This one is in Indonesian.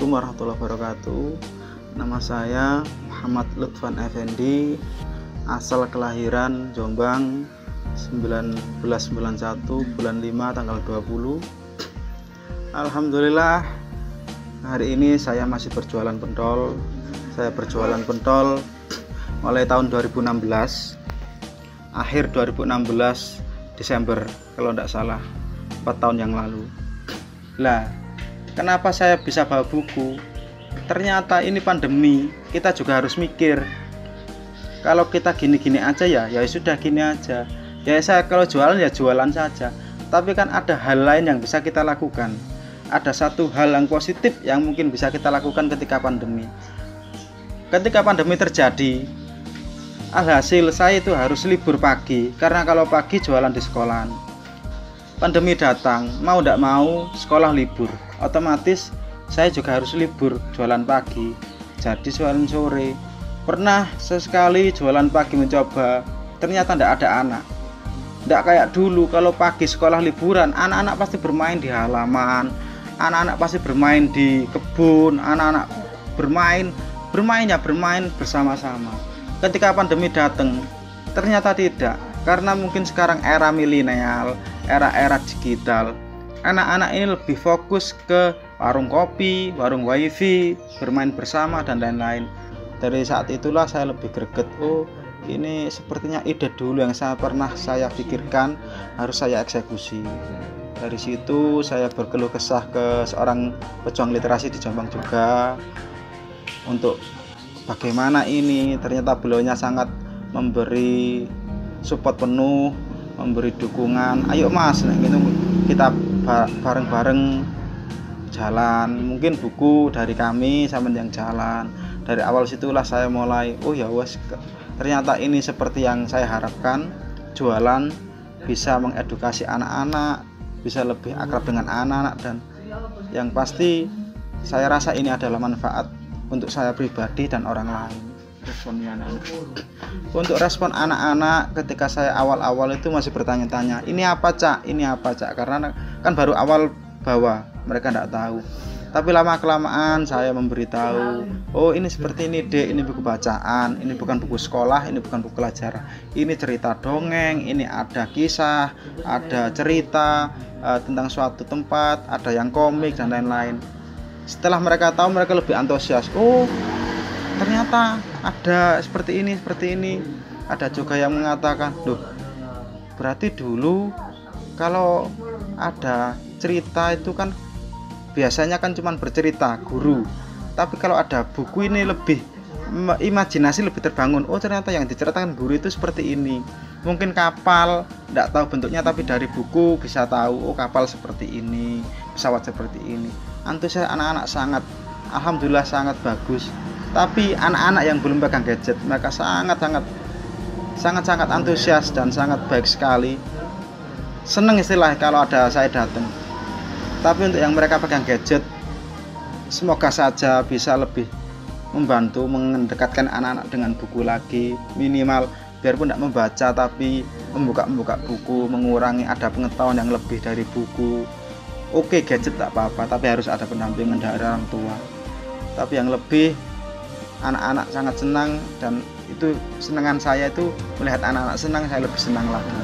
Assalamualaikum warahmatullahi wabarakatuh. Nama saya Muhammad Lutfan Effendi, asal kelahiran Jombang 1991 bulan 5 tanggal 20. Alhamdulillah hari ini saya masih berjualan pentol. Saya berjualan pentol mulai tahun 2016, akhir 2016 Desember kalau tidak salah, 4 tahun yang lalu. Lah, kenapa saya bisa bawa buku? Ternyata ini pandemi, kita juga harus mikir. Kalau kita gini-gini aja ya sudah gini aja. Ya saya kalau jualan ya jualan saja. Tapi kan ada hal lain yang bisa kita lakukan. Ada satu hal yang positif yang mungkin bisa kita lakukan ketika pandemi. Ketika pandemi terjadi, alhasil saya itu harus libur pagi, karena kalau pagi jualan di sekolahan. Pandemi datang, mau tidak mau sekolah libur, otomatis saya juga harus libur jualan pagi, jadi jualan sore. Pernah sesekali jualan pagi mencoba, ternyata tidak ada anak. Tidak kayak dulu, kalau pagi sekolah liburan, anak-anak pasti bermain di halaman, anak-anak pasti bermain di kebun, anak-anak bermain bersama-sama. Ketika pandemi datang, ternyata tidak, karena mungkin sekarang era milenial, era digital, anak-anak ini lebih fokus ke warung kopi, warung wifi, bermain bersama dan lain-lain. Dari saat itulah saya lebih greget, oh ini sepertinya ide dulu yang pernah saya pikirkan harus saya eksekusi. Dari situ saya berkeluh kesah ke seorang pejuang literasi di Jombang juga, untuk bagaimana ini. Ternyata beliaunya sangat memberi support penuh, memberi dukungan. Ayo mas, gitu, kita bareng-bareng jalan. Mungkin buku dari kami sama yang jalan. Dari awal situlah saya mulai, oh ya wes, ternyata ini seperti yang saya harapkan. Jualan bisa mengedukasi anak-anak, bisa lebih akrab dengan anak-anak, dan yang pasti saya rasa ini adalah manfaat untuk saya pribadi dan orang lain. Responnya anak-anak. Untuk respon anak-anak ketika saya awal-awal itu masih bertanya-tanya, ini apa cak, ini apa cak, karena kan baru awal bawa, mereka tidak tahu. Tapi lama-kelamaan saya memberitahu, oh ini seperti ini dek, ini buku bacaan, ini bukan buku sekolah, ini bukan buku pelajaran, ini cerita dongeng, ini ada kisah, ada cerita tentang suatu tempat, ada yang komik dan lain-lain. Setelah mereka tahu, mereka lebih antusias. Oh ternyata ada seperti ini. Ada juga yang mengatakan, loh berarti dulu kalau ada cerita itu kan biasanya kan cuma bercerita guru, tapi kalau ada buku ini lebih imajinasi lebih terbangun. Oh ternyata yang diceritakan guru itu seperti ini. Mungkin kapal, tidak tahu bentuknya, tapi dari buku bisa tahu, oh kapal seperti ini, pesawat seperti ini. Antusias anak-anak sangat, alhamdulillah sangat bagus. Tapi anak-anak yang belum pegang gadget, mereka sangat antusias dan sangat baik sekali. Seneng istilah kalau ada saya datang. Tapi untuk yang mereka pegang gadget, semoga saja bisa lebih membantu mendekatkan anak-anak dengan buku lagi. Minimal biarpun tidak membaca, tapi membuka buku, mengurangi, ada pengetahuan yang lebih dari buku. Oke, gadget tak apa-apa, tapi harus ada pendampingan dari orang tua. Tapi yang lebih, anak-anak sangat senang, dan itu senangan saya itu melihat anak-anak senang, saya lebih senang lagi.